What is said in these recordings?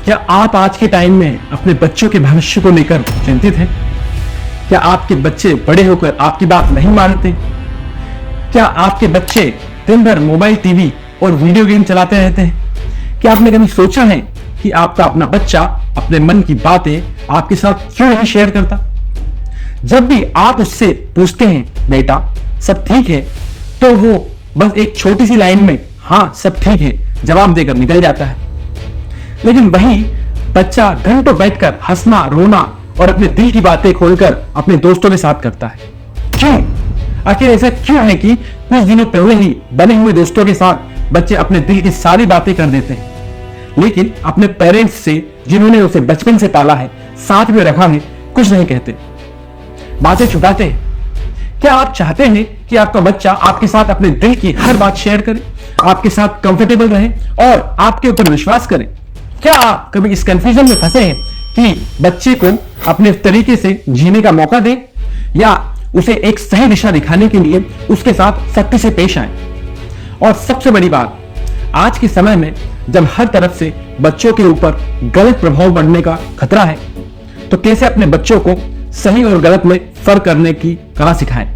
क्या आप आज के टाइम में अपने बच्चों के भविष्य को लेकर चिंतित हैं? क्या आपके बच्चे बड़े होकर आपकी बात नहीं मानते? क्या आपके बच्चे दिन भर मोबाइल, टीवी और वीडियो गेम चलाते रहते हैं? क्या आपने कभी सोचा है कि आपका अपना बच्चा अपने मन की बातें आपके साथ क्यों नहीं शेयर करता? जब भी आप उससे पूछते हैं बेटा सब ठीक है, तो वो बस एक छोटी सी लाइन में हाँ सब ठीक है जवाब देकर निकल जाता है। लेकिन वही बच्चा घंटों बैठकर हंसना, रोना और अपने दिल की बातें खोलकर अपने दोस्तों के साथ करता है। क्यों? आखिर ऐसा क्यों है कि कुछ दिनों पहले ही बने हुए दोस्तों के साथ बच्चे अपने दिल की सारी बातें कर देते हैं, लेकिन अपने पेरेंट्स से जिन्होंने उसे बचपन से पाला है, साथ में रखा है, कुछ नहीं कहते, बातें छुपाते हैं। क्या आप चाहते हैं कि आपका बच्चा आपके साथ अपने दिल की हर बात शेयर करे, आपके साथ कंफर्टेबल रहे और आपके ऊपर विश्वास करे? क्या आप कभी इस कंफ्यूजन में फंसे हैं कि बच्चे को अपने तरीके से जीने का मौका दें या उसे एक सही दिशा दिखाने के लिए उसके साथ सख्ती से पेश आए? और सबसे बड़ी बात, आज के समय में जब हर तरफ से बच्चों के ऊपर गलत प्रभाव पड़ने का खतरा है, तो कैसे अपने बच्चों को सही और गलत में फर्क करने की कला सिखाएं,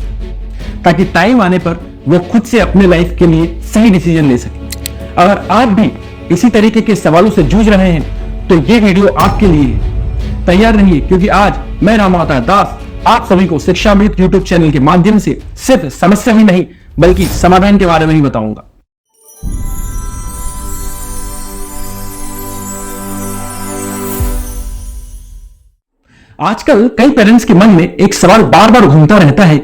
ताकि टाइम आने पर वो खुद से अपने लाइफ के लिए सही डिसीजन ले सके। अगर आप भी इसी तरीके के सवालों से जूझ रहे हैं तो ये वीडियो आपके लिए है। तैयार रहिए, क्योंकि आज मैं राम अवतार दास आप सभी को शिक्षामृत यूट्यूब चैनल के माध्यम से सिर्फ समस्या ही नहीं बल्कि समाधान के बारे में ही बताऊंगा। आजकल कई पेरेंट्स के मन में एक सवाल बार बार घूमता रहता है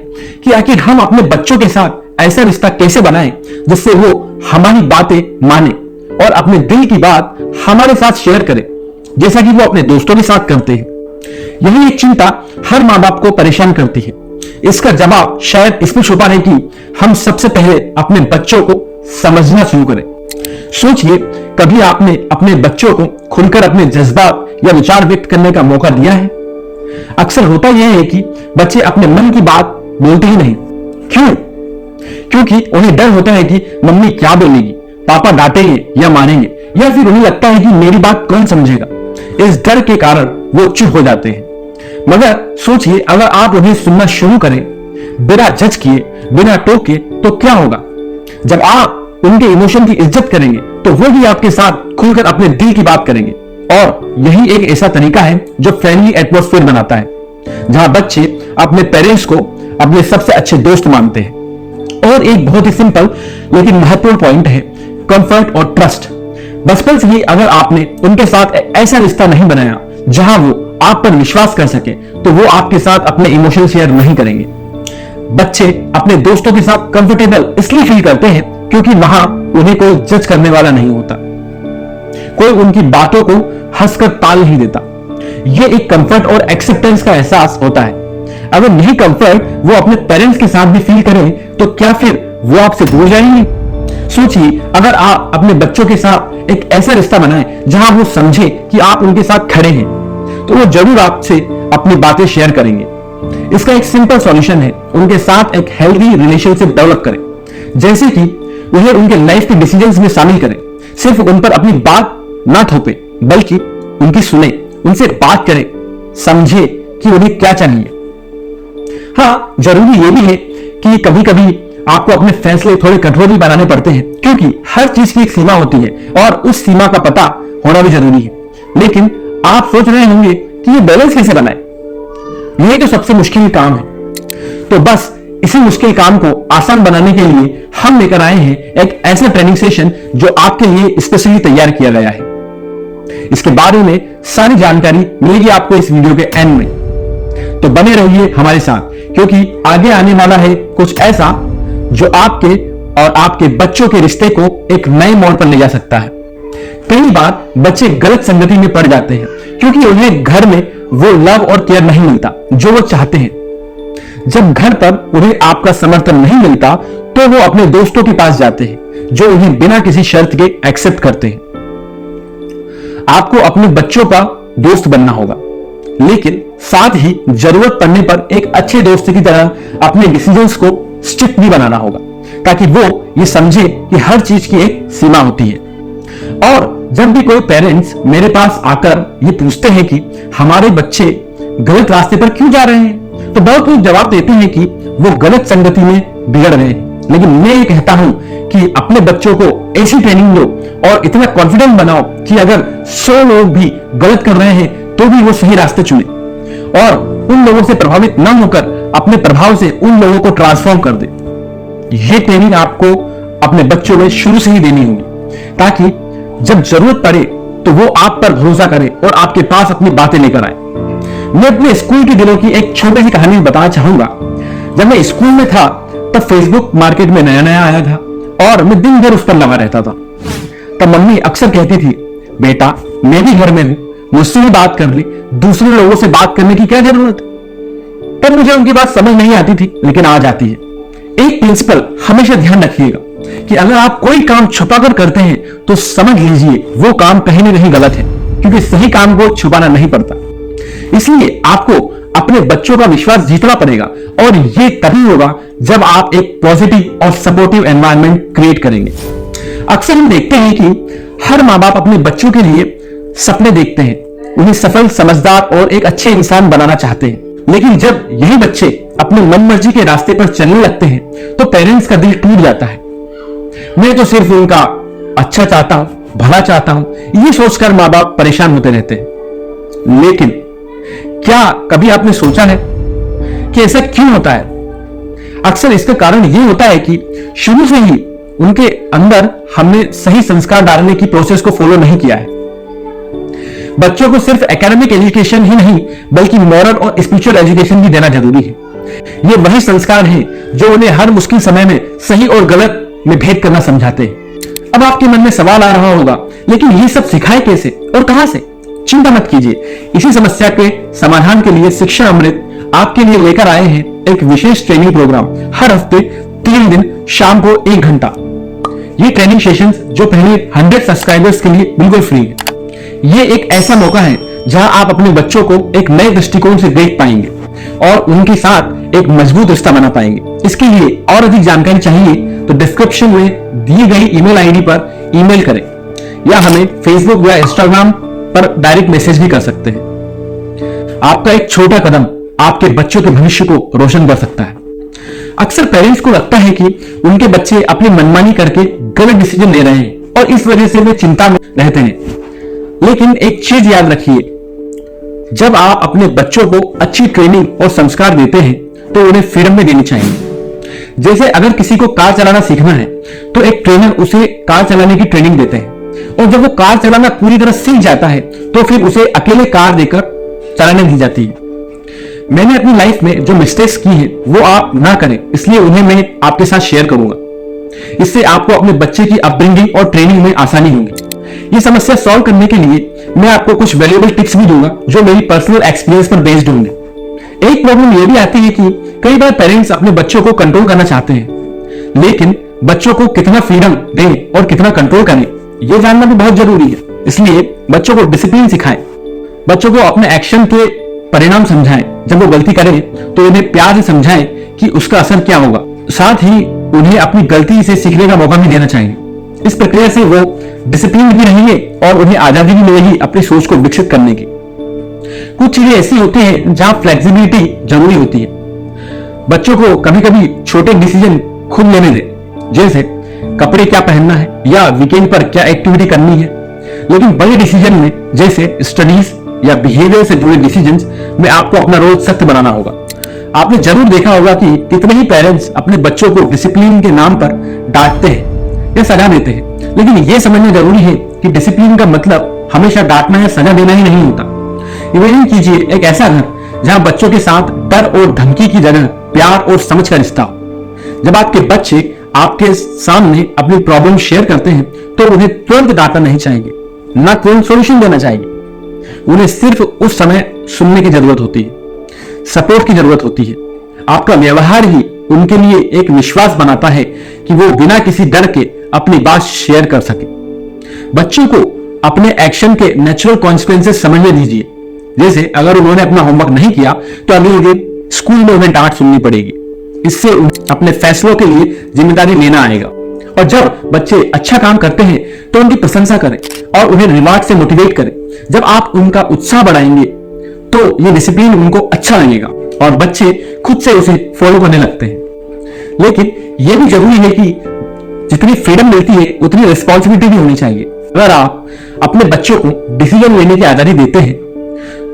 कि आखिर हम अपने बच्चों के साथ ऐसा रिश्ता कैसे बनाएं जिससे वो हमारी बातें माने और अपने दिल की बात हमारे साथ शेयर करे, जैसा कि वो अपने दोस्तों के साथ करते हैं। यही एक चिंता हर माँ बाप को परेशान करती है। इसका जवाब शायद इसमें छुपा है कि हम सबसे पहले अपने बच्चों को समझना शुरू करें। सोचिए, कभी आपने अपने बच्चों को खुलकर अपने जज्बात या विचार व्यक्त करने का मौका दिया है? अक्सर होता यह है कि बच्चे अपने मन की बात बोलते ही नहीं। क्यों? क्योंकि उन्हें डर होता है कि मम्मी क्या बोलेगी, पापा डांटेंगे या मारेंगे, या फिर उन्हें लगता है कि मेरी बात कौन समझेगा। इस डर के कारण वो चुप हो जाते हैं। मगर सोचिए, अगर आप उन्हें सुनना शुरू करें बिना जज किए, बिना टोके, तो क्या होगा? जब आप उनके इमोशन की इज्जत करेंगे तो वो भी आपके साथ खुलकर अपने दिल की बात करेंगे। और यही एक ऐसा तरीका है जो फ्रेंडली एटमॉस्फेयर बनाता है, जहां बच्चे अपने पेरेंट्स को अपने सबसे अच्छे दोस्त मानते हैं। और एक बहुत ही सिंपल लेकिन महत्वपूर्ण पॉइंट है, कंफर्ट और ट्रस्ट। बचपन से ही अगर आपने उनके साथ ऐसा रिश्ता नहीं बनाया जहां वो आप पर विश्वास कर सके, तो वो आपके साथ अपने इमोशन शेयर नहीं करेंगे। बच्चे अपने दोस्तों के साथ कंफर्टेबल इसलिए फील करते हैं क्योंकि वहां उन्हें कोई जज करने वाला नहीं होता, कोई उनकी बातों को हंसकर टाल नहीं देता। यह एक कंफर्ट और एक्सेप्टेंस का एहसास होता है। अगर यही कंफर्ट वो अपने पेरेंट्स के साथ भी फील करें, तो क्या फिर वो आपसे दूर जाएंगे? सोचिए, अगर आप अपने बच्चों के साथ एक ऐसा रिश्ता बनाएं जहां वो समझे कि आप उनके साथ खड़े हैं, तो वो जरूर आपसे अपनी बातें शेयर करेंगे। इसका एक सिंपल सॉल्यूशन है, उनके साथ एक हेल्दी रिलेशनशिप डेवलप करें, जैसे कि उन्हें उनके लाइफ के डिसीजंस में शामिल करें। सिर्फ उन पर अपनी बात ना थोपे, बल्कि उनकी सुने, उनसे बात करें, समझे कि उन्हें क्या चाहिए। हाँ, जरूरी यह भी है कि कभी कभी आपको अपने फैसले थोड़े कठोर भी बनाने पड़ते हैं, क्योंकि हर चीज की एक सीमा होती है और उस सीमा का पता होना भी जरूरी है। लेकिन आप सोच रहे होंगे कि ये बैलेंस कैसे बनाए? यही तो सबसे मुश्किल काम है। तो बस इसी मुश्किल काम को आसान बनाने के लिए हम लेकर आए हैं एक ऐसा ट्रेनिंग सेशन जो आपके लिए स्पेशली तैयार किया गया है। इसके बारे में सारी जानकारी मिलेगी आपको इस वीडियो के एंड में, तो बने रहिए हमारे साथ, क्योंकि आगे आने वाला है कुछ ऐसा जो आपके और आपके बच्चों के रिश्ते को एक नए मोड़ पर ले जा सकता है। कई बार बच्चे गलत संगति में पड़ जाते हैं क्योंकि उन्हें घर में वो लव और केयर नहीं मिलता जो वो चाहते हैं। जब घर पर उन्हें आपका समर्थन नहीं मिलता, तो वो अपने दोस्तों के पास जाते हैं जो उन्हें बिना किसी शर्त के एक्सेप्ट करते हैं। आपको अपने बच्चों का दोस्त बनना होगा, लेकिन साथ ही जरूरत पड़ने पर एक अच्छे दोस्त की तरह अपने डिसीजंस को स्ट्रिक्ट भी बनाना होगा, ताकि वो ये समझे कि हर चीज की एक सीमा होती है। और जब भी कोई पेरेंट्स मेरे पास आकर ये पूछते हैं कि हमारे बच्चे गलत रास्ते पर क्यों जा रहे हैं, तो बहुत लोग जवाब देते हैं कि वो गलत संगति में बिगड़ रहे हैं। लेकिन मैं ये कहता हूं कि अपने बच्चों को ऐसी ट्रेनिंग दो और इतना कॉन्फिडेंट बनाओ कि अगर 100 लोग भी गलत कर रहे हैं तो भी वो सही रास्ते चुने, और उन लोगों से प्रभावित न होकर अपने प्रभाव से उन लोगों को ट्रांसफॉर्म कर दे। ये ट्रेनिंग आपको अपने बच्चों में शुरू से ही देनी होगी, ताकि जब जरूरत पड़े तो वो आप पर भरोसा करे और आपके पास अपनी बातें लेकर आए। मैं अपने स्कूल के दिनों की एक छोटी सी कहानी बताना चाहूंगा। जब मैं स्कूल में था तब फेसबुक मार्केट में नया नया आया था और मैं दिन भर उस पर लगा रहता था। तब मम्मी अक्सर कहती थी, बेटा मैं भी घर में हूं, मुझसे भी बात कर ली, दूसरे लोगों से बात करने की क्या जरूरत। तब मुझे उनकी बात समझ नहीं आती थी, लेकिन आज आती है। एक प्रिंसिपल हमेशा ध्यान रखिएगा कि अगर आप कोई काम छुपाकर करते हैं तो समझ लीजिए वो काम कहीं ना कहीं गलत है, क्योंकि सही काम को छुपाना नहीं पड़ता। इसलिए आपको अपने बच्चों का विश्वास जीतना पड़ेगा, और ये तभी होगा जब आप एक पॉजिटिव और सपोर्टिव एनवायरनमेंट क्रिएट करेंगे। अक्सर हम देखते हैं कि हर माँ बाप अपने बच्चों के लिए सपने देखते हैं, उन्हें सफल, समझदार और एक अच्छे इंसान बनाना चाहते हैं। लेकिन जब यही बच्चे अपने मन मर्जी के रास्ते पर चलने लगते हैं तो पेरेंट्स का दिल टूट जाता है। मैं तो सिर्फ उनका अच्छा चाहता हूं, भला चाहता हूं, ये सोचकर माँ बाप परेशान होते रहते हैं। लेकिन क्या कभी आपने सोचा है कि ऐसा क्यों होता है? अक्सर इसका कारण यह होता है कि शुरू से ही उनके अंदर हमने सही संस्कार डालने की प्रोसेस को फॉलो नहीं किया है। बच्चों को सिर्फ एकेडमिक एजुकेशन ही नहीं बल्कि मॉरल और स्पिरिचुअल एजुकेशन भी देना जरूरी है। ये वही संस्कार हैं जो उन्हें हर मुश्किल समय में सही और गलत में भेद करना समझाते हैं। अब आपके मन में सवाल आ रहा होगा, लेकिन ये सब सिखाए कैसे और कहां से? चिंता मत कीजिए, इसी समस्या के समाधान के लिए शिक्षा अमृत आपके लिए लेकर आए हैं एक विशेष ट्रेनिंग प्रोग्राम। हर हफ्ते 3 दिन शाम को 1 घंटा। ये ट्रेनिंग सेशंस जो पहले 100 सब्सक्राइबर्स के लिए बिल्कुल फ्री है। ये एक ऐसा मौका है जहां आप अपने बच्चों को एक नए दृष्टिकोण से देख पाएंगे और उनके साथ एक मजबूत रिश्ता बना पाएंगे। इसके लिए और अधिक जानकारी चाहिए तो डिस्क्रिप्शन में दी गई ईमेल आईडी पर ईमेल करें, या हमें फेसबुक या इंस्टाग्राम पर डायरेक्ट मैसेज भी कर सकते हैं। आपका एक छोटा कदम आपके बच्चों के भविष्य को रोशन कर सकता है। अक्सर पेरेंट्स को लगता है कि उनके बच्चे अपनी मनमानी करके गलत डिसीजन ले रहे हैं और इस वजह से वे चिंता में रहते हैं। लेकिन एक चीज याद रखिए, जब आप अपने बच्चों को अच्छी ट्रेनिंग और संस्कार देते हैं तो उन्हें फ्रीडम में देनी चाहिए। जैसे अगर किसी को कार चलाना सीखना है तो एक ट्रेनर उसे कार चलाने की ट्रेनिंग देते हैं, और जब वो कार चलाना पूरी तरह सीख जाता है तो फिर उसे अकेले कार देकर चलाने दी जाती है। मैंने अपनी लाइफ में जो मिस्टेक्स की हैं वो आप ना करें, इसलिए उन्हें मैं आपके साथ शेयर करूंगा। इससे आपको अपने बच्चे की अपब्रिंगिंग और ट्रेनिंग में आसानी होगी। ये समस्या सॉल्व करने के लिए मैं आपको कुछ वैल्यूएबल टिप्स भी दूंगा जो मेरी पर्सनल एक्सपीरियंस पर बेस्ड होंगे। एक प्रॉब्लम यह भी आती है कि कई बार पेरेंट्स अपने बच्चों को कंट्रोल करना चाहते हैं, लेकिन बच्चों को कितना फ्रीडम दें और कितना कंट्रोल करें यह जानना भी बहुत जरूरी है। इसलिए बच्चों को डिसिप्लिन सिखाएं, बच्चों को अपने एक्शन के परिणाम समझाएं। जब वो गलती करें तो उन्हें प्यार से समझाएं कि उसका असर क्या होगा। साथ ही उन्हें अपनी गलती से सीखने का मौका भी देना चाहिए। इस प्रक्रिया से वो डिसिप्लिन भी रहेंगे और उन्हें आजादी भी मिलेगी अपनी सोच को विकसित करने की। कुछ चीजें ऐसी होती हैं जहां फ्लेक्सिबिलिटी जरूरी होती है। बच्चों को कभी कभी छोटे डिसीजन खुद लेने दें, जैसे कपड़े क्या पहनना है या वीकेंड पर क्या एक्टिविटी करनी है। लेकिन बड़े डिसीजन में जैसे स्टडीज या बिहेवियर से जुड़े डिसीजंस में आपको अपना रोल सख्त बनाना होगा। आपने जरूर देखा होगा कि कितने ही पेरेंट्स अपने बच्चों को डिसिप्लिन के नाम पर डांटते हैं या सजा देते हैं, लेकिन यह समझना जरूरी है कि डिसिप्लिन का मतलब हमेशा डांटना या सजा देना ही नहीं होता। इमेजिन कीजिए एक ऐसा घर जहां बच्चों के साथ डर और धमकी की जगह प्यार और समझ का रिश्ता हो। जब आपके बच्चे आपके सामने अपनी प्रॉब्लम शेयर करते हैं तो उन्हें तुरंत डांटना नहीं चाहिए, ना तुरंत सॉल्यूशन देना चाहिए। उन्हें सिर्फ उस समय सुनने की जरूरत होती है, सपोर्ट की जरूरत होती है। आपका व्यवहार ही उनके लिए एक विश्वास बनाता है कि वो बिना किसी डर के अपनी बात शेयर कर सके। बच्चों को अपने एक्शन के नेचुरल कॉन्सिक्वेंसेस समझने दीजिए। जैसे अगर उन्होंने अपना होमवर्क नहीं किया तो अगले दिन स्कूल में उन्हें डांट सुननी पड़ेगी। इससे उन्हें अपने फैसलों के लिए जिम्मेदारी लेना आएगा। और जब बच्चे अच्छा काम करते हैं तो उनकी प्रशंसा करें और उन्हें रिवार्ड से मोटिवेट करें। जब आप उनका उत्साह बढ़ाएंगे तो ये डिसिप्लिन उनको अच्छा लगेगा और बच्चे खुद से उसे फॉलो करने लगते हैं। लेकिन यह भी जरूरी है कि जितनी फ्रीडम मिलती है उतनी रिस्पॉन्सिबिलिटी भी होनी चाहिए। अगर आप अपने बच्चों को डिसीजन लेने की आजादी देते हैं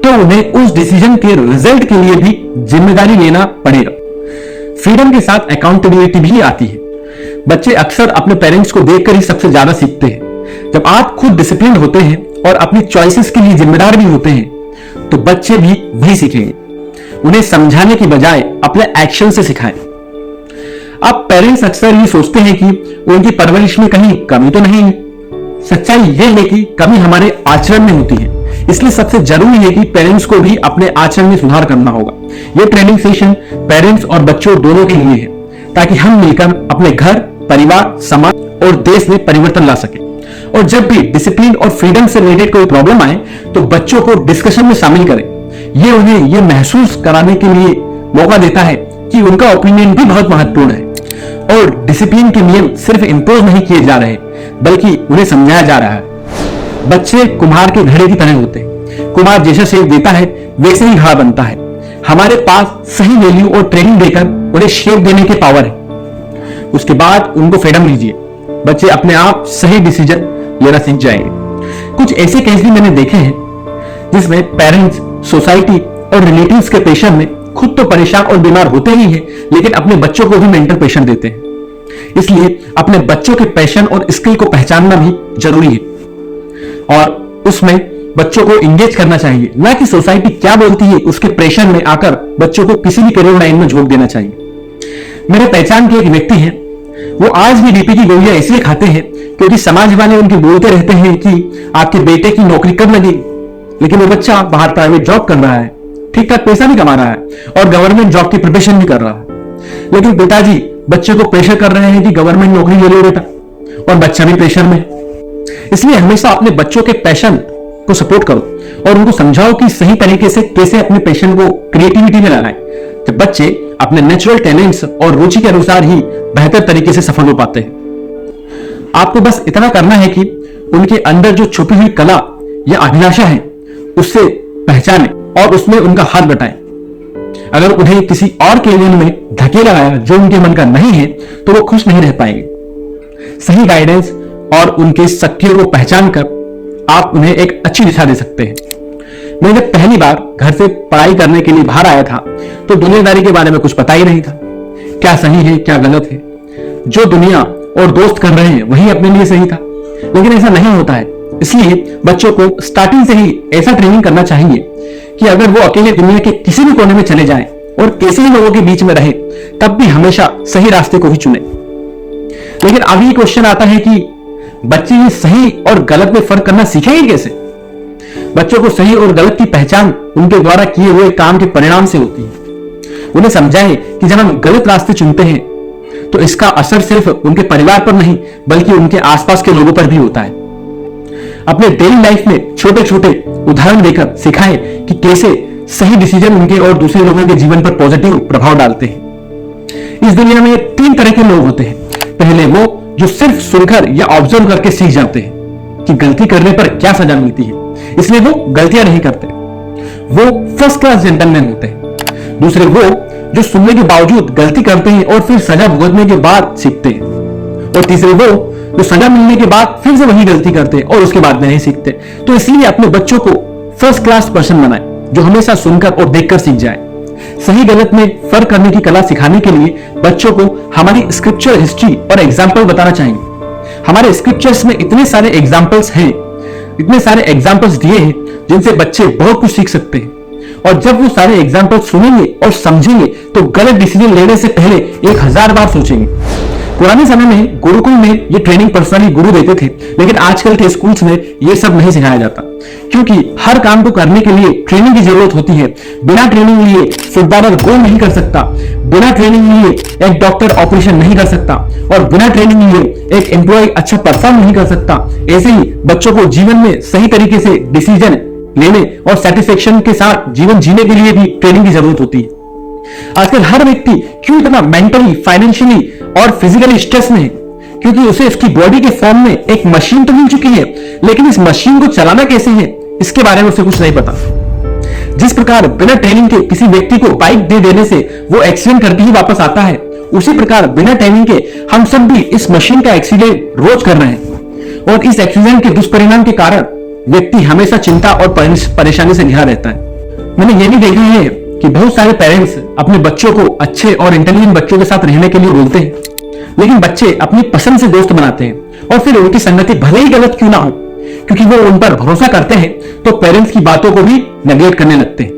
तो उन्हें उस डिसीजन के रिजल्ट के लिए भी जिम्मेदारी लेना पड़ेगा। फ्रीडम के साथ अकाउंटेबिलिटी भी आती है। बच्चे अक्सर अपने पेरेंट्स को देखकर ही सबसे ज्यादा सीखते हैं। जब आप खुद डिसिप्लिन होते हैं और अपनी चॉइसेस के लिए जिम्मेदार भी होते हैं तो बच्चे भी वही सीखेंगे। उन्हें समझाने की बजाय अपने एक्शन से सिखाएं। अब पेरेंट्स अक्सर ये सोचते हैं कि उनकी परवरिश में कहीं कमी तो नहीं है। सच्चाई यह है कि कमी हमारे आचरण में होती है। इसलिए सबसे जरूरी है कि पेरेंट्स को भी अपने आचरण में सुधार करना होगा। यह ट्रेनिंग सेशन पेरेंट्स और बच्चों दोनों के लिए है ताकि हम मिलकर अपने घर, परिवार, समाज और देश में परिवर्तन ला सके। और जब भी डिसिप्लिन और फ्रीडम से रिलेटेड कोई प्रॉब्लम आए तो बच्चों को डिस्कशन में शामिल करें। यह उन्हें यह महसूस कराने के लिए मौका देता है कि उनका ओपिनियन भी बहुत महत्वपूर्ण है और डिसिप्लिन के नियम सिर्फ इंपोज नहीं किए जा रहे बल्कि उन्हें समझाया जा रहा है। बच्चे कुम्हार के घड़े की तरह होते हैं। कुम्हार जैसा शेप देता है वैसे ही घड़ा बनता है। हमारे पास सही वैल्यू और ट्रेनिंग देकर उन्हें शेप देने की पावर है। उसके बाद उनको फ्रीडम दीजिए। बच्चे अपने आप सही डिसीजन लेना सीख जाएंगे। कुछ ऐसे केस भी मैंने देखे हैं जिसमें पेरेंट्स, सोसाइटी और रिलेटिव्स के प्रेशर में खुद तो परेशान और बीमार होते ही हैं, लेकिन अपने बच्चों को भी मेंटल प्रेशर देते हैं। इसलिए अपने बच्चों के पैशन और स्किल को पहचानना भी जरूरी है और उसमें बच्चों को इंगेज करना चाहिए, ना कि सोसाइटी क्या बोलती है उसके प्रेशर में आकर बच्चों को किसी भी करियर लाइन में झोंक देना चाहिए। मेरे पहचान के एक व्यक्ति हैं, वो आज भी डीपी की गोलियां इसलिए खाते हैं क्योंकि समाज वाले उनके बोलते रहते हैं कि आपके बेटे की नौकरी कब लगेगी, लेकिन वो बच्चा बाहर प्राइवेट जॉब कर रहा है, ठीक ठाक पैसा भी कमा रहा है और गवर्नमेंट जॉब की प्रिपरेशन भी कर रहा है। लेकिन पिताजी बच्चे को प्रेशर कर रहे हैं कि गवर्नमेंट नौकरी ले लो बेटा, और बच्चा भी प्रेशर में। इसलिए हमेशा अपने बच्चों के पैशन को सपोर्ट करो और उनको समझाओ कि सही तरीके से कैसे अपने पैशन को क्रिएटिविटी में लगाएं। जब बच्चे अपने नेचुरल टैलेंट्स और रुचि के अनुसार ही बेहतर तरीके से सफल हो पाते हैं। आपको बस इतना करना है कि उनके अंदर जो छुपी हुई कला या अभिलाषा है उससे पहचानें और उसमें उनका हाथ बटाएं। अगर उन्हें किसी और करियर में धकेला गया जो उनके मन का नहीं है तो वो खुश नहीं रह पाएंगे। सही गाइडेंस और उनके शक्तियों को पहचान कर आप उन्हें एक अच्छी दिशा दे सकते हैं। मैं जब पहली बार घर से पढ़ाई करने के लिए बाहर आया था तो दुनियादारी के बारे में कुछ पता ही नहीं था। क्या सही है, क्या गलत है। जो दुनिया और दोस्त कर रहे हैं वही अपने लिए सही था, लेकिन ऐसा नहीं होता है। इसलिए बच्चों को स्टार्टिंग से ही ऐसा ट्रेनिंग करना चाहिए कि अगर वो अकेले दुनिया के किसी भी कोने में चले जाएं और कैसे ही लोगों के बीच में रहे तब भी हमेशा सही रास्ते को ही चुने। लेकिन अभी क्वेश्चन आता है कि बच्चे ये सही और गलत में फर्क करना सीखेंगे कैसे। बच्चों को सही और गलत की पहचान उनके द्वारा किए हुए काम के परिणाम से होती है। उन्हें समझाएं कि जब हम गलत रास्ते चुनते हैं तो इसका असर सिर्फ उनके परिवार पर नहीं बल्कि उनके आसपास के लोगों पर भी होता है। अपने डेली लाइफ में छोटे छोटे उदाहरण देकर सिखाएं कि कैसे सही डिसीजन उनके और दूसरे लोगों के जीवन पर पॉजिटिव प्रभाव डालते हैं। इस दुनिया में 3 तरह के लोग होते हैं। पहले वो जो सिर्फ सुनकर या ऑब्जर्व करके सीख जाते हैं कि गलती करने पर क्या सजा मिलती है, इसलिए वो गलतियां नहीं करते। वो फर्स्ट क्लास जेंटलमैन होते हैं। दूसरे वो जो सुनने के बावजूद गलती करते हैं और फिर सजा भुगतने के बाद सीखते हैं। और तीसरे वो जो सजा मिलने के बाद फिर से वही गलती करते हैं और उसके बाद में नहीं सीखते। तो इसलिए अपने बच्चों को फर्स्ट क्लास पर्सन बनाएं जो हमेशा सुनकर और देखकर सीख जाए। सही गलत में फर्क करने की कला सिखाने के लिए बच्चों को हमारी स्क्रिप्चर हिस्ट्री और एग्जाम्पल बताना चाहिए। हमारे स्क्रिप्चर्स में इतने सारे एग्जाम्पल्स हैं, इतने सारे एग्जाम्पल्स दिए हैं जिनसे बच्चे बहुत कुछ सीख सकते हैं। और जब वो सारे एग्जाम्पल सुनेंगे और समझेंगे तो गलत डिसीजन लेने से पहले 1000 बार सोचेंगे। पुराने समय में गुरुकुल में ये ट्रेनिंग पर्सनली गुरु देते थे, लेकिन आजकल के स्कूल्स में ये सब नहीं सिखाया जाता क्योंकि हर काम को करने के लिए ट्रेनिंग की जरूरत होती है। बिना ट्रेनिंग लिए फुटबॉलर गोल नहीं कर सकता, बिना ट्रेनिंग लिए एक डॉक्टर ऑपरेशन नहीं कर सकता और बिना ट्रेनिंग लिए एक एम्प्लॉय अच्छा परफॉर्म नहीं कर सकता। ऐसे ही बच्चों को जीवन में सही तरीके से डिसीजन लेने और सेटिस्फेक्शन के साथ जीवन जीने के लिए भी ट्रेनिंग की जरूरत होती है। आजकल हर व्यक्ति क्यों इतना मेंटली, फाइनेंशियली और फिजिकली स्ट्रेस में है? क्योंकि उसे उसकी बॉडी के फॉर्म में एक मशीन तो मिल चुकी है, लेकिन इस मशीन को चलाना कैसे है इसके बारे में उसे कुछ नहीं पता। जिस प्रकार बिना ट्रेनिंग के किसी व्यक्ति को बाइक दे देने से वो एक्सीडेंट करके ही वापस आता है, उसी प्रकार बिना ट्रेनिंग के हम सब भी इस मशीन का एक्सीडेंट रोज कर रहे हैं, और इस एक्सीडेंट के दुष्परिणाम के कारण व्यक्ति हमेशा चिंता और परेशानी से घिरा रहता है। मैंने ये भी देखा है कि बहुत सारे पेरेंट्स अपने बच्चों को अच्छे और इंटेलिजेंट बच्चों के साथ रहने के लिए बोलते हैं, लेकिन बच्चे अपनी पसंद से दोस्त बनाते हैं और फिर उनकी संगति भले ही गलत क्यों ना हो, क्योंकि वो उन पर भरोसा करते हैं, तो पेरेंट्स की बातों को भी नेगलेक्ट करने लगते हैं।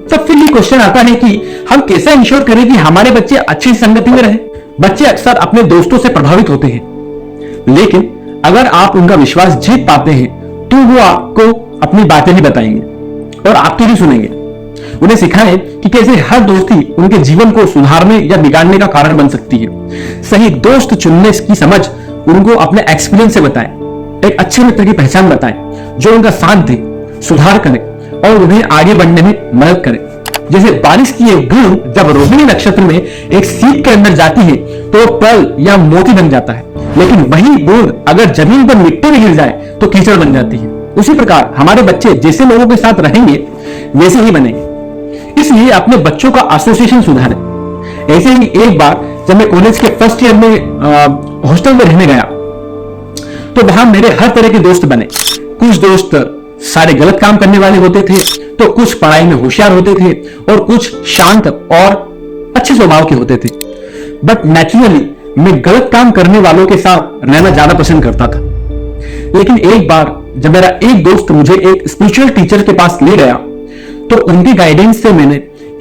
तब फिर ये क्वेश्चन आता है कि हम कैसे इंश्योर करें कि हमारे बच्चे अच्छी संगति में रहें। बच्चे अक्सर अपने दोस्तों से प्रभावित होते हैं, लेकिन अगर आप उनका विश्वास जीत पाते हैं तो वो आपको अपनी बातें भी बताएंगे और आपकी भी सुनेंगे। उन्हें सिखाएं कि कैसे हर दोस्ती उनके जीवन को सुधारने या बिगाड़ने का कारण बन सकती है। सही दोस्त चुनने की समझ उनको अपने एक्सपीरियंस से बताएं। एक अच्छे मित्र की पहचान बताएं जो उनका साथ दे, सुधार करे और उन्हें आगे बढ़ने में मदद करे। जैसे बारिश की एक बूंद जब रोहिणी नक्षत्र में एक सीप के अंदर जाती है तो वो पर्ल या मोती बन जाता है, लेकिन वही बूंद अगर जमीन पर मिट्टी में गिर जाए तो कीचड़ बन जाती है। उसी प्रकार हमारे बच्चे जैसे लोगों के साथ रहेंगे वैसे ही बनेंगे। इसलिए अपने बच्चों का एसोसिएशन सुधारें। ऐसे ही एक बार जब मैं कॉलेज के फर्स्ट ईयर में हॉस्टल में रहने गया तो वहां मेरे हर तरह के दोस्त बने। कुछ दोस्त सारे गलत काम करने वाले होते थे, तो कुछ पढ़ाई में होशियार होते थे और कुछ शांत और अच्छे स्वभाव के होते थे। बट नेचुरली मैं गलत काम करने वालों के साथ रहना ज्यादा पसंद करता था। लेकिन एक बार जब मेरा एक दोस्त मुझे एक स्पिरिचुअल टीचर के पास ले गया तो उनके गाइडेंस से मैंने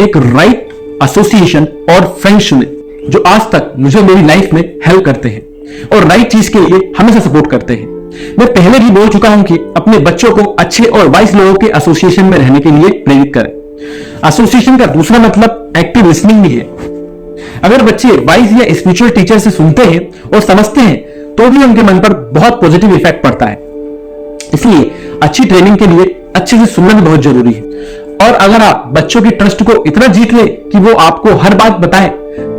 एक राइट एसोसिएशन और फ्रेंड्स चुने जो आज तक मुझे मेरी लाइफ में हेल्प करते हैं और राइट चीज के लिए हमेशा सपोर्ट करते हैं। मैं पहले भी बोल चुका हूं कि अपने बच्चों को अच्छे और वाइस लोगों के एसोसिएशन में रहने के लिए प्रेरित करें। एसोसिएशन का दूसरा मतलब एक्टिव लिसनिंग भी है। अगर बच्चे वाइस या स्पिरिचुअल टीचर से सुनते हैं और समझते हैं तो भी उनके मन पर बहुत पॉजिटिव इफेक्ट पड़ता है। इसलिए अच्छी ट्रेनिंग के लिए अच्छे से सुनना भी बहुत जरूरी है। और अगर आप बच्चों की ट्रस्ट को इतना जीत ले कि वो आपको हर बात बताए,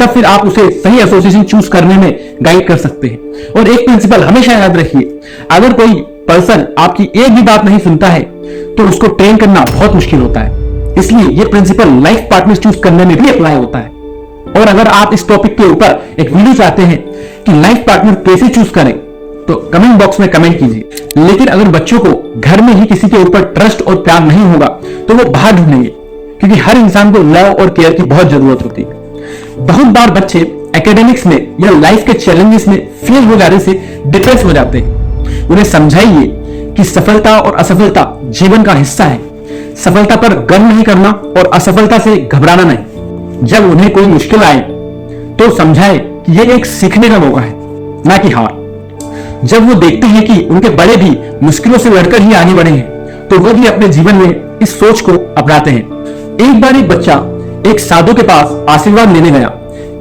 तब फिर आप उसे सही एसोसिएशन चूज करने में गाइड कर सकते हैं। और एक प्रिंसिपल हमेशा याद रखिए, अगर कोई पर्सन आपकी एक भी बात नहीं सुनता है तो उसको ट्रेन करना बहुत मुश्किल होता है। इसलिए ये प्रिंसिपल लाइफ पार्टनर चूज करने में भी अप्लाई होता है। और अगर आप इस टॉपिक के ऊपर एक वीडियो चाहते हैं कि लाइफ पार्टनर कैसे चूज करें तो कमेंट बॉक्स में कमेंट कीजिए। लेकिन अगर बच्चों को घर में ही किसी के ऊपर ट्रस्ट और प्यार नहीं होगा तो वो बाहर ढूंढेंगे, क्योंकि हर इंसान को लव और केयर की बहुत जरूरत होती है। बहुत बार बच्चे एकेडमिक्स में या लाइफ के चैलेंजेस में फेल हो जाने से डिप्रेस हो जाते हैं। उन्हें समझाइए कि सफलता और असफलता जीवन का हिस्सा है। सफलता पर गर्व नहीं करना और असफलता से घबराना नहीं। जब उन्हें कोई मुश्किल आए तो समझाएं कि यह एक सीखने का मौका है, ना कि हार। जब वो देखते हैं कि उनके बड़े भी मुश्किलों से लड़कर ही आगे बढ़े हैं तो वो भी अपने जीवन में इस सोच को अपनाते हैं। एक बार एक बच्चा एक साधु के पास आशीर्वाद लेने गया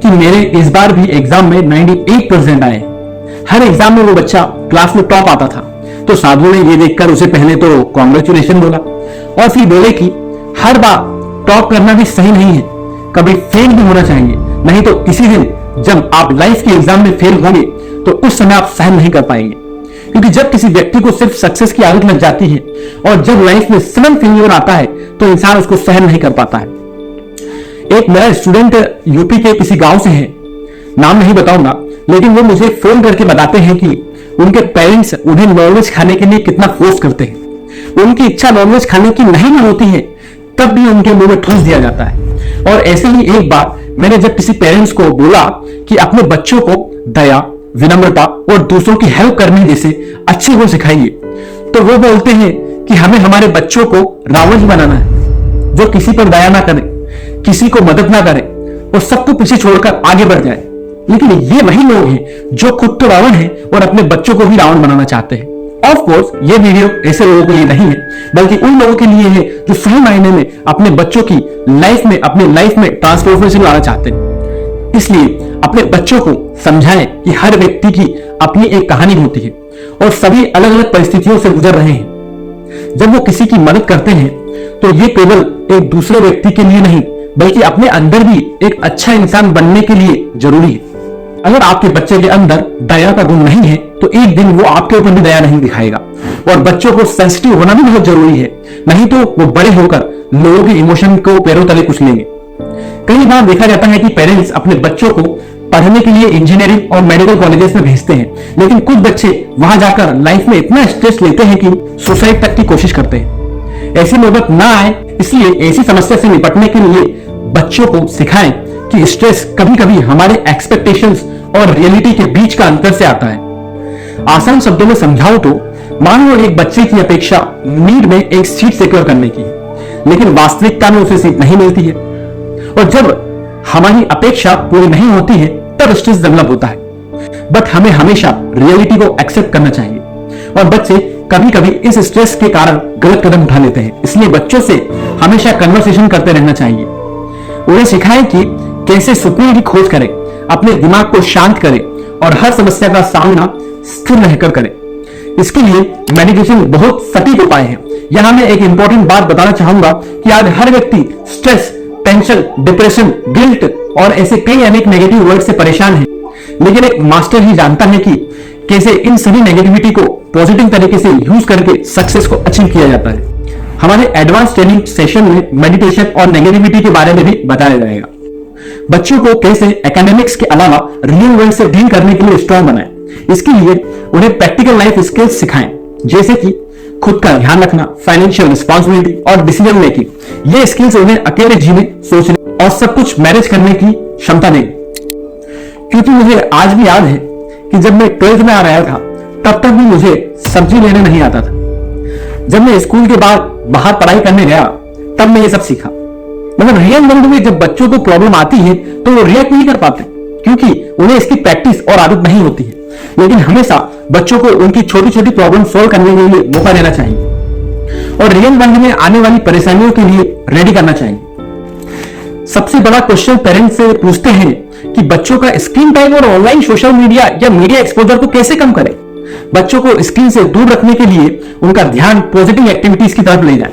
कि मेरे इस बार भी एग्जाम में 98% आए। हर एग्जाम में वो बच्चा क्लास में टॉप आता था। तो साधु ने ये देखकर उसे पहले तो कॉन्ग्रेचुलेशन बोला और फिर बोले कि हर बार टॉप करना भी सही नहीं है, कभी फेल भी होना चाहिए, नहीं तो किसी दिन जब आप लाइफ के एग्जाम में फेल होंगे तो उस समय आप सहन नहीं कर पाएंगे। क्योंकि जब किसी व्यक्ति को सिर्फ सक्सेस की आदत लग जाती है और जब लाइफ में सडन फेलियर आता है तो इंसान उसको सहन नहीं कर पाता है। एक मेरा स्टूडेंट यूपी के किसी गांव से है, नाम नहीं बताऊंगा, लेकिन वो मुझे फोन करके बताते हैं कि उनके पेरेंट्स उन्हें नॉनवेज खाने के लिए कितना फोर्स करते हैं। उनकी इच्छा नॉनवेज खाने की नहीं होती है तब भी उनके मुंह में ठूस दिया जाता है। और ऐसे ही एक बार मैंने जब किसी पेरेंट्स को बोला कि अपने बच्चों को दया, विनम्रता और दूसरों की हेल्प करने जैसे अच्छे गुण सिखाइए, तो वो बोलते हैं कि हमें हमारे बच्चों को रावण बनाना है, जो किसी पर दया ना करे, किसी को मदद ना करे और सबको पीछे छोड़कर आगे बढ़ जाए। लेकिन ये वही लोग हैं जो खुद तो रावण हैं और अपने बच्चों को भी रावण बनाना चाहते हैं। ऑफ कोर्स ये वीडियो ऐसे लोगों के लिए नहीं है, बल्कि उन लोगों के लिए है जो सही मायने में अपने बच्चों की लाइफ में, अपने लाइफ में ट्रांसफॉर्मेशन लाना चाहते हैं। इसलिए अपने बच्चों को समझाएं कि हर व्यक्ति की अपनी एक कहानी होती है और सभी अलग अलग परिस्थितियों से गुजर रहे हैं। जब वो किसी की मदद करते हैं तो ये केवल एक दूसरे व्यक्ति के लिए नहीं, बल्कि अपने अंदर भी एक अच्छा इंसान बनने के लिए जरूरी है। अगर आपके बच्चे के अंदर दया का गुण नहीं है तो एक दिन वो आपके ऊपर भी दया नहीं दिखाएगा। और बच्चों को सेंसिटिव होना भी बहुत जरूरी है, नहीं तो वो बड़े होकर लोगों के इमोशन को पैरों तले कुचलेंगे। कई बार देखा जाता है कि पेरेंट्स अपने बच्चों को पढ़ने के लिए इंजीनियरिंग और मेडिकल कॉलेजेस में भेजते हैं, लेकिन कुछ बच्चे वहां जाकर लाइफ में इतना स्ट्रेस लेते हैं कि सुसाइड तक की कोशिश करते हैं। ऐसी नौबत ना आए, इसलिए ऐसी समस्या से निपटने के लिए बच्चों को सिखाएं कि स्ट्रेस कभी कभी हमारे एक्सपेक्टेशंस और रियलिटी के बीच का अंतर से आता है। आसान शब्दों में समझाऊं तो मान लो एक बच्चे की अपेक्षा नीट में एक सीट सिक्योर करने की है, लेकिन वास्तविकता में उसे सीट नहीं मिलती है। और जब हमारी अपेक्षा पूरी नहीं होती है तब स्ट्रेस डेवलप होता है। बट हमें हमेशा रियलिटी को एक्सेप्ट करना चाहिए, और बच्चे कभी कभी इस स्ट्रेस के कारण गलत कदम उठा लेते हैं। इसलिए बच्चों से हमेशा कन्वर्सेशन करते रहना चाहिए। उन्हें सिखाएं कि कैसे सुकून की खोज करें, अपने दिमाग को शांत करें और हर समस्या का सामना स्थिर रहकर करें। इसके लिए मेडिटेशन बहुत सटीक उपाय है। यहां मैं एक इंपॉर्टेंट बात बताना चाहूंगा कि आज हर व्यक्ति स्ट्रेस, टेंशन, डिप्रेशन, गिल्ट और ऐसे कई अनेक नेगेटिव वर्ड से परेशान है, लेकिन एक मास्टर ही जानता है कि कैसे इन सभी नेगेटिविटी को पॉजिटिव तरीके से यूज करके सक्सेस को अचीव किया जाता है। हमारे एडवांस ट्रेनिंग सेशन में मेडिटेशन और नेगेटिविटी के बारे में भी बताया जाएगा। बच्चों को कैसे एकेडमिक्स के अलावा रियल वर्ल्ड से डील करने के लिए स्ट्रॉन्ग बनाएं। इसके लिए उन्हें प्रैक्टिकल लाइफ स्किल्स सिखाएं, जैसे कि खुद का ध्यान रखना, फाइनेंशियल रिस्पॉन्सिबिलिटी और डिसीजन मेकिंग। ये स्किल्स उन्हें अकेले जीने, सोचने और सब कुछ मैनेज करने की क्षमता देंगे। क्योंकि मुझे आज भी याद है कि जब मैं 12th में आ रहा था तब तक भी मुझे सब्जी लेने नहीं आता था। जब मैं स्कूल के बाद बाहर पढ़ाई करने गया तब मैं ये सब सीखा। मतलब रियल वर्ल्ड में जब बच्चों को प्रॉब्लम आती है तो वो रिएक्ट नहीं कर पाते, क्योंकि उन्हें इसकी प्रैक्टिस और आदत नहीं होती है। लेकिन हमेशा बच्चों को उनकी छोटी छोटी प्रॉब्लम सॉल्व करने के लिए मौका देना चाहिए और रियल वर्ल्ड में आने वाली परेशानियों के लिए रेडी करना चाहिए। सबसे बड़ा क्वेश्चन पेरेंट्स से पूछते हैं कि बच्चों का स्क्रीन टाइम और ऑनलाइन सोशल मीडिया या मीडिया एक्सपोजर को कैसे कम करें। बच्चों को स्क्रीन से दूर रखने के लिए उनका ध्यान पॉजिटिव एक्टिविटीज की तरफ ले जाए।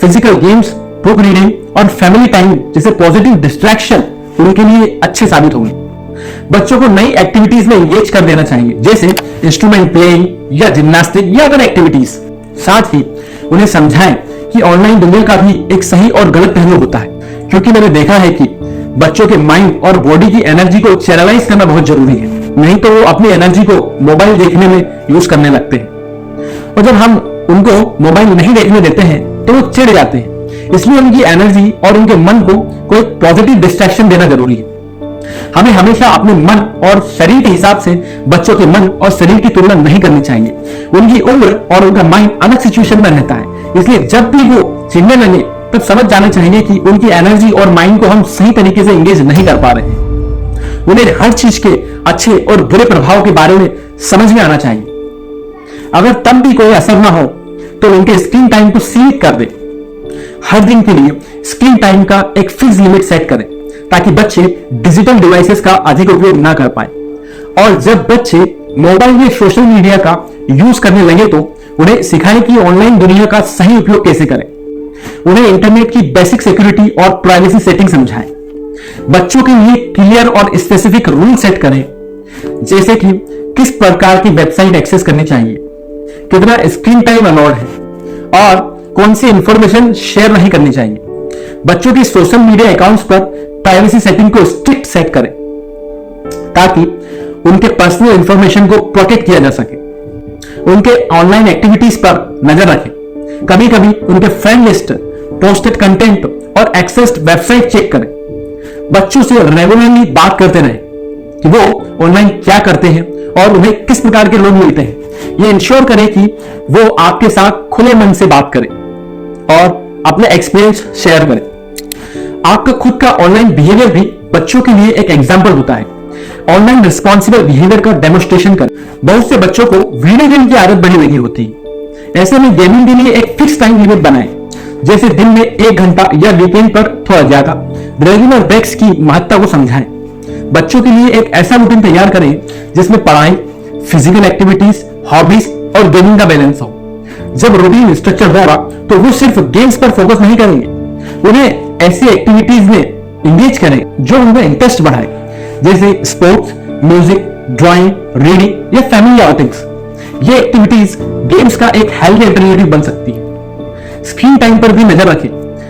फिजिकल गेम्स, बुक रीडिंग और फैमिली टाइम जैसे पॉजिटिव डिस्ट्रैक्शन उनके लिए अच्छे साबित होंगे। बच्चों को नई एक्टिविटीज में एंगेज कर देना चाहिए, जैसे इंस्ट्रूमेंट प्लेइंग या जिम्नास्टिक या अदर एक्टिविटीज। साथ ही उन्हें समझाएं कि ऑनलाइन दुनिया का भी एक सही और गलत पहलू होता है, क्योंकि मैंने देखा है कि बच्चों के माइंड और बॉडी की एनर्जी को चैनलाइज करना बहुत जरूरी है, नहीं तो वो अपनी एनर्जी को मोबाइल देखने में यूज करने लगते हैं। और जब हम उनको मोबाइल नहीं देखने देते हैं तो वो चिढ़ जाते हैं। इसलिए उनकी एनर्जी और उनके मन को कोई पॉजिटिव डिस्ट्रैक्शन देना जरूरी है। हमें हमेशा अपने मन और शरीर के हिसाब से बच्चों के मन और शरीर की तुलना नहीं करनी चाहिए। उनकी उम्र और उनका माइंड अलग सिचुएशन में रहता है, इसलिए जब भी वो चिढ़ने लगे तब समझ जाना चाहिए कि उनकी एनर्जी और माइंड को हम सही तरीके से एंगेज नहीं कर पा रहे हैं। उन्हें हर चीज के अच्छे और बुरे प्रभाव के बारे में समझ में आना चाहिए। अगर तब भी कोई असर ना हो तो उनके स्क्रीन टाइम को सीमित कर दे। हर दिन के लिए स्क्रीन टाइम का एक फिक्स लिमिट सेट करें ताकि बच्चे डिजिटल डिवाइसेस का अधिक उपयोग ना कर पाए। और जब बच्चे मोबाइल या सोशल मीडिया का यूज करने लगे तो उन्हें सिखाएं कि ऑनलाइन दुनिया का सही उपयोग कैसे करें। उन्हें इंटरनेट की बेसिक सिक्योरिटी और प्राइवेसी सेटिंग समझाएं। बच्चों के लिए क्लियर और स्पेसिफिक रूल सेट करें, जैसे कि किस प्रकार की वेबसाइट एक्सेस करनी चाहिए, कितना स्क्रीन टाइम अलाउड है और कौन सी इंफॉर्मेशन शेयर नहीं करनी चाहिए। बच्चों की सोशल मीडिया अकाउंट्स पर प्राइवेसी सेटिंग को स्ट्रिक्ट सेट करें ताकि उनके पर्सनल इंफॉर्मेशन को प्रोटेक्ट किया जा सके। उनके ऑनलाइन एक्टिविटीज पर नजर रखें। कभी कभी उनके फ्रेंड लिस्ट, पोस्टेड कंटेंट और एक्सेस्ड वेबसाइट चेक करें। बच्चों से रेगुलरली बात करते रहें कि वो ऑनलाइन क्या करते हैं और उन्हें किस प्रकार के लोग मिलते हैं। ये इंश्योर करें कि वो आपके साथ खुले मन से बात करें और अपने एक्सपीरियंस शेयर करें। आपका खुद का ऑनलाइन बिहेवियर भी बच्चों के लिए एक एग्जाम्पल होता है। ऑनलाइन रिस्पॉन्सिबल बिहेवियर का डेमोन्स्ट्रेशन करें। बहुत से बच्चों को वीडियो गेम की आदत बनी हुई होती है। ऐसे में गेमिंग के लिए एक फिक्स टाइम लिमिट बनाएं, जैसे दिन में 1 घंटा या वीकेंड पर थोड़ा ज्यादा। रेगुलर ब्रेक्स की महत्ता को समझाएं। बच्चों के लिए एक ऐसा रूटीन तैयार करें जिसमें पढ़ाई, फिजिकल एक्टिविटीज, हॉबीज और गेमिंग का बैलेंस हो। जब रूटीन स्ट्रक्चर होगा तो वो सिर्फ गेम्स पर फोकस नहीं करेंगे, उन्हें ऐसी एक्टिविटीज में एंगेज करें जो उनका इंटरेस्ट बढ़ाए, जैसे स्पोर्ट्स, म्यूजिक, ड्राइंग, रीडिंग या फैमिली आउटिंग्स। ये एक्टिविटीज गेम्स का एक हेल्दी अल्टरनेटिव बन सकती है। स्क्रीन टाइम पर भी नजर रखें।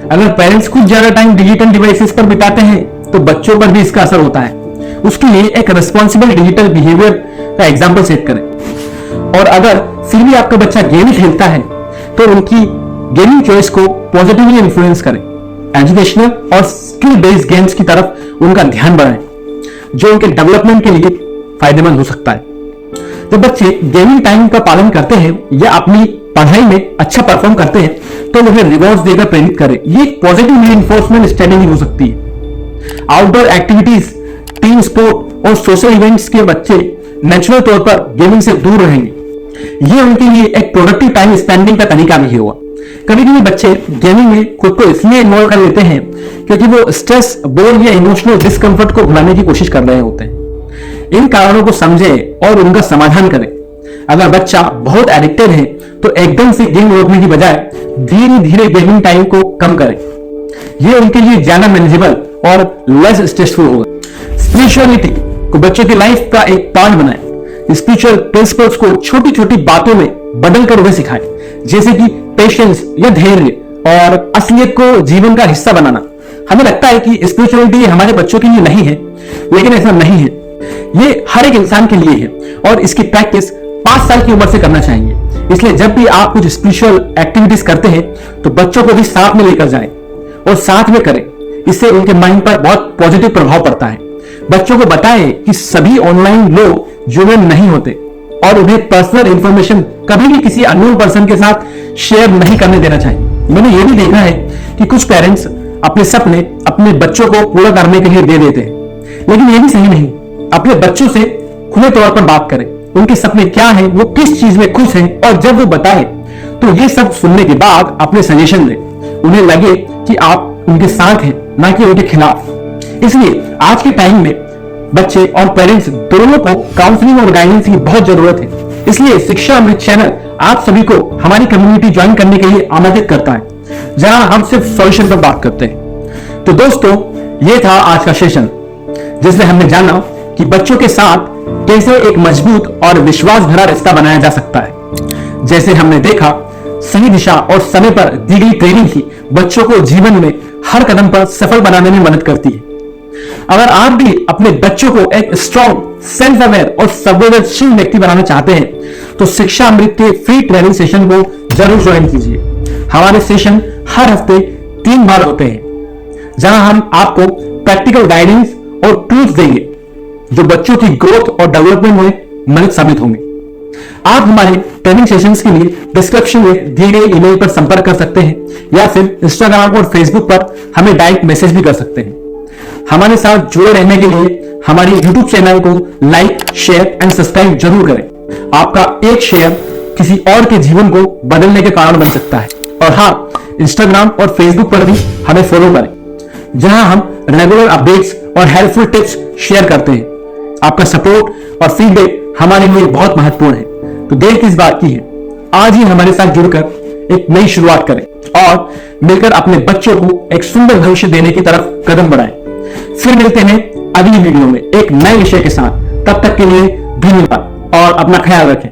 अगर पेरेंट्स कुछ ज्यादा टाइम डिजिटल डिवाइसेस पर बिताते हैं तो बच्चों पर भी इसका असर होता है। उसके लिए एक रिस्पॉन्सिबल डिजिटल बिहेवियर का एग्जाम्पल सेट करें। और अगर फिर भी आपका बच्चा गेम ही खेलता है तो उनकी गेमिंग चॉइस को पॉजिटिवली इन्फ्लुएंस करें। एजुकेशनल और स्किल बेस्ड गेम्स की तरफ उनका ध्यान बढ़ाएं जो उनके डेवलपमेंट के लिए फायदेमंद हो सकता है। जब बच्चे गेमिंग टाइम का पालन करते हैं या अपनी पढ़ाई में अच्छा परफॉर्म करते हैं तो उन्हें रिवॉर्ड्स देकर प्रेरित करें। ये पॉजिटिव रीइंफोर्समेंट स्ट्रेटेजी हो सकती है। आउटडोर एक्टिविटीज, टीम स्पोर्ट और सोशल इवेंट्स के बच्चे नेचुरल तौर पर गेमिंग से दूर रहेंगे। ये उनके लिए एक प्रोडक्टिव टाइम स्पेंडिंग का तरीका भी होगा। कभी कभी बच्चे गेमिंग में खुद को इसलिए इन्वॉल्व कर लेते हैं क्योंकि वो स्ट्रेस, बोर या इमोशनल डिस्कंफर्ट को भुलाने की कोशिश कर रहे होते हैं। इन कारणों को समझें और उनका समाधान करें। अगर बच्चा बहुत एडिक्टेड है तो एकदम से गेम रोकने की बजाय धीरे धीरे गेमिंग टाइम को कम करें। यह उनके लिए ज्यादा मैनेजेबल और लेस स्ट्रेसफुल होगा। स्पिरिचुअलिटी को बच्चों की लाइफ का एक पार्ट बनाएं। स्पिरिचुअल प्रिंसिपल्स को छोटी छोटी बातों में बदलकर उन्हें सिखाएं, जैसे कि पेशेंस या धैर्य और असलियत को जीवन का हिस्सा बनाना। हमें लगता है कि स्पिरिचुअलिटी हमारे बच्चों के लिए नहीं है, लेकिन ऐसा नहीं है। ये हर एक इंसान के लिए है और इसकी प्रैक्टिस 5 साल की उम्र से करना चाहिए। इसलिए जब भी आप कुछ स्पिरिचुअल एक्टिविटीज करते हैं तो बच्चों को भी साथ में लेकर जाएं और साथ में करें। इससे उनके माइंड पर बहुत पॉजिटिव प्रभाव पड़ता है। बच्चों को बताएं कि सभी ऑनलाइन लोग ह्यूमन नहीं होते और उन्हें पर्सनल इंफॉर्मेशन कभी भी किसी अननोन पर्सन के साथ शेयर नहीं करने देना चाहिए। मैंने ये भी देखा है कि कुछ पेरेंट्स अपने सपने अपने बच्चों को पूरा करने के लिए दे देते हैं, लेकिन ये भी सही नहीं। अपने बच्चों से खुले तौर पर बात करें, उनके सपने क्या हैं, वो किस चीज में खुश हैं, और जब वो बताएं तो ये सब सुनने के बाद अपने सजेशन दें। उन्हें लगे कि आप उनके साथ हैं, ना कि उनके खिलाफ। इसलिए आज के टाइम में बच्चे और पेरेंट्स दोनों को काउंसलिंग और गाइडेंस की बहुत जरूरत है। इसलिए शिक्षा अमृत चैनल आप सभी को हमारी कम्युनिटी ज्वाइन करने के लिए आमंत्रित करता है, जहां हम सिर्फ सॉल्यूशन पर बात करते हैं। तो दोस्तों, ये था आज का सेशन जिसमें हमने जाना कि बच्चों के साथ कैसे एक मजबूत और विश्वास भरा रिश्ता बनाया जा सकता है। जैसे हमने देखा, सही दिशा और समय पर दी गई ट्रेनिंग ही बच्चों को जीवन में हर कदम पर सफल बनाने में मदद करती है। अगर आप भी अपने बच्चों को एक स्ट्रॉन्ग, सेल्फ अवेयर और संवेदनशील व्यक्ति बनाना चाहते हैं तो शिक्षा अमृत के फ्री ट्रेनिंग सेशन को जरूर ज्वाइन कीजिए। हमारे सेशन हर हफ्ते 3 बार होते हैं, जहां हम आपको प्रैक्टिकल गाइडेंस और टूल्स देंगे जो बच्चों की ग्रोथ और डेवलपमेंट में मदद साबित होंगे। आप हमारे ट्रेनिंग सेशंस के लिए डिस्क्रिप्शन में दिए गए ईमेल पर संपर्क कर सकते हैं या फिर इंस्टाग्राम और फेसबुक पर हमें डायरेक्ट मैसेज भी कर सकते हैं। हमारे साथ जुड़े रहने के लिए हमारी यूट्यूब चैनल को लाइक, शेयर एंड सब्सक्राइब जरूर करें। आपका एक शेयर किसी और के जीवन को बदलने के कारण बन सकता है। और हाँ, इंस्टाग्राम और फेसबुक पर भी हमें फॉलो करें, जहां हम रेगुलर अपडेट्स और हेल्पफुल टिप्स शेयर करते हैं। आपका सपोर्ट और फीडबैक हमारे लिए बहुत महत्वपूर्ण है। तो देर किस बात की है, आज ही हमारे साथ जुड़कर एक नई शुरुआत करें और मिलकर अपने बच्चों को एक सुंदर भविष्य देने की तरफ कदम बढ़ाएं। फिर मिलते हैं अगली वीडियो में एक नए विषय के साथ। तब तक के लिए धन्यवाद और अपना ख्याल रखें।